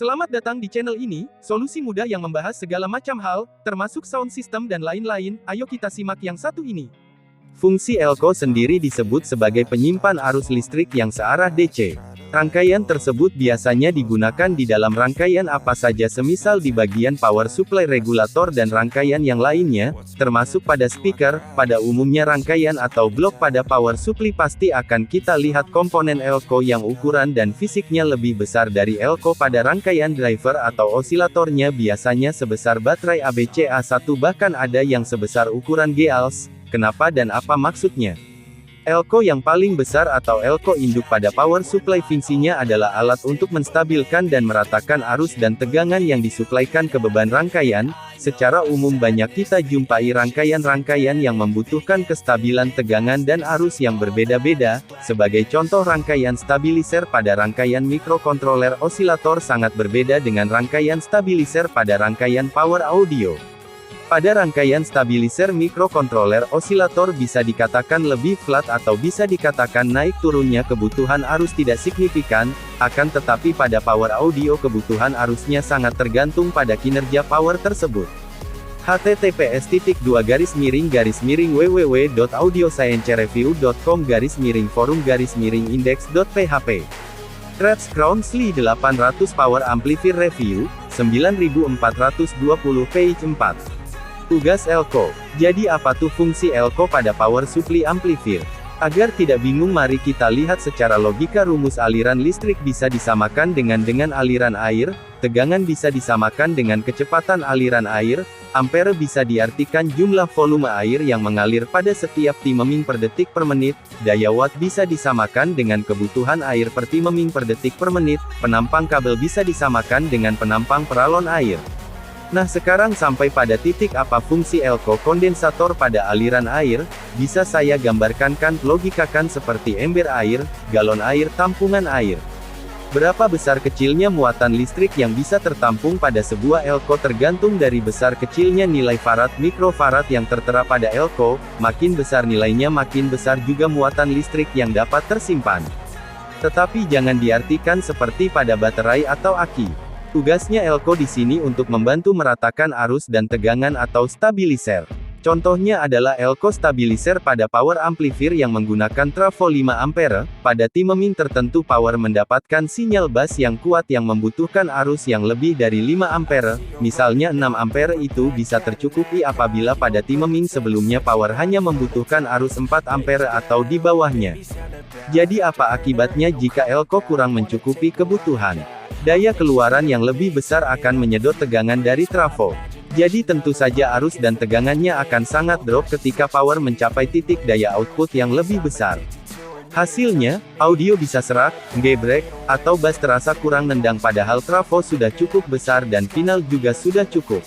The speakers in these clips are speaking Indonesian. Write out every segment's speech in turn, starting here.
Selamat datang di channel ini, solusi mudah yang membahas segala macam hal, termasuk sound system dan lain-lain. Ayo kita simak yang satu ini. Fungsi elko sendiri disebut sebagai penyimpan arus listrik yang searah DC. Rangkaian tersebut biasanya digunakan di dalam rangkaian apa saja semisal di bagian power supply regulator dan rangkaian yang lainnya, termasuk pada speaker. Pada umumnya rangkaian atau blok pada power supply pasti akan kita lihat komponen elko yang ukuran dan fisiknya lebih besar dari elko pada rangkaian driver atau osilatornya biasanya sebesar baterai ABC-A1 bahkan ada yang sebesar ukuran G-ALS. Kenapa dan apa maksudnya? Elko yang paling besar atau elko induk pada power supply fungsinya adalah alat untuk menstabilkan dan meratakan arus dan tegangan yang disuplaikan ke beban rangkaian. Secara umum banyak kita jumpai rangkaian-rangkaian yang membutuhkan kestabilan tegangan dan arus yang berbeda-beda. Sebagai contoh rangkaian stabilizer pada rangkaian mikrokontroler osilator sangat berbeda dengan rangkaian stabilizer pada rangkaian power audio. Pada rangkaian stabilizer mikrokontroler osilator bisa dikatakan lebih flat atau bisa dikatakan naik turunnya kebutuhan arus tidak signifikan, akan tetapi pada power audio kebutuhan arusnya sangat tergantung pada kinerja power tersebut. https://www.audiosciencereview.com/forum-index.php Krebs Crown Sli 800 Power Amplifier Review, 9420 page 4. Tugas elko. Jadi apa tuh fungsi elko pada power supply amplifier? Agar tidak bingung mari kita lihat secara logika rumus aliran listrik bisa disamakan dengan aliran air, tegangan bisa disamakan dengan kecepatan aliran air, ampere bisa diartikan jumlah volume air yang mengalir pada setiap timeming per detik per menit, daya watt bisa disamakan dengan kebutuhan air per timeming per detik per menit, penampang kabel bisa disamakan dengan penampang peralon air. Nah sekarang sampai pada titik apa fungsi elko kondensator pada aliran air, bisa saya gambarkan logikakan seperti ember air, galon air, tampungan air. Berapa besar kecilnya muatan listrik yang bisa tertampung pada sebuah elko tergantung dari besar kecilnya nilai farad mikrofarad yang tertera pada elko, makin besar nilainya makin besar juga muatan listrik yang dapat tersimpan. Tetapi jangan diartikan seperti pada baterai atau aki. Tugasnya elko di sini untuk membantu meratakan arus dan tegangan atau stabilizer. Contohnya adalah elko stabilizer pada power amplifier yang menggunakan trafo 5 ampere, pada timeming tertentu power mendapatkan sinyal bass yang kuat yang membutuhkan arus yang lebih dari 5 ampere, misalnya 6 ampere itu bisa tercukupi apabila pada timeming sebelumnya power hanya membutuhkan arus 4 ampere atau di bawahnya. Jadi apa akibatnya jika elko kurang mencukupi kebutuhan? Daya keluaran yang lebih besar akan menyedot tegangan dari trafo. Jadi tentu saja arus dan tegangannya akan sangat drop ketika power mencapai titik daya output yang lebih besar. Hasilnya, audio bisa serak, gebrek, atau bass terasa kurang nendang padahal trafo sudah cukup besar dan final juga sudah cukup.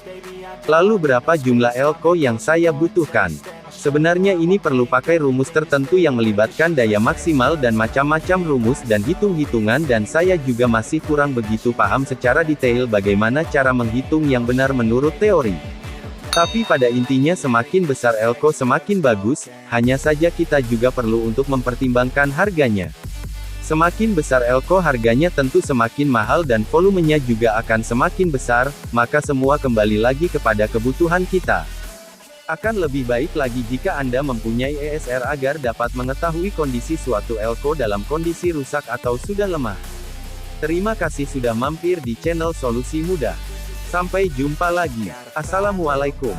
Lalu berapa jumlah elko yang saya butuhkan? Sebenarnya ini perlu pakai rumus tertentu yang melibatkan daya maksimal dan macam-macam rumus dan hitung-hitungan dan saya juga masih kurang begitu paham secara detail bagaimana cara menghitung yang benar menurut teori. Tapi pada intinya semakin besar elko semakin bagus, hanya saja kita juga perlu untuk mempertimbangkan harganya. Semakin besar elko harganya tentu semakin mahal dan volumenya juga akan semakin besar, maka semua kembali lagi kepada kebutuhan kita. Akan lebih baik lagi jika Anda mempunyai ESR agar dapat mengetahui kondisi suatu elko dalam kondisi rusak atau sudah lemah. Terima kasih sudah mampir di channel Solusi Mudah. Sampai jumpa lagi. Assalamualaikum.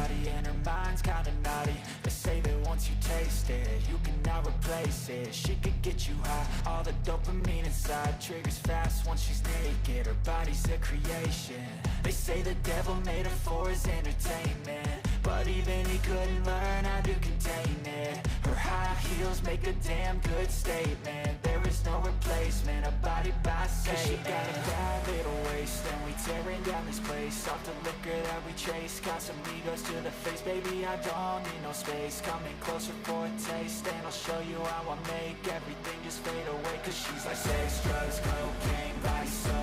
But even he couldn't learn how to contain it. Her high heels make a damn good statement. There is no replacement, a body by Satan. 'Cause she got a bad little waist, and we tearing down this place. Off the liquor that we chase, got some egos to the face. Baby, I don't need no space. Coming closer for a taste, and I'll show you how I make everything just fade away. 'Cause she's like sex, drugs, cocaine, vice.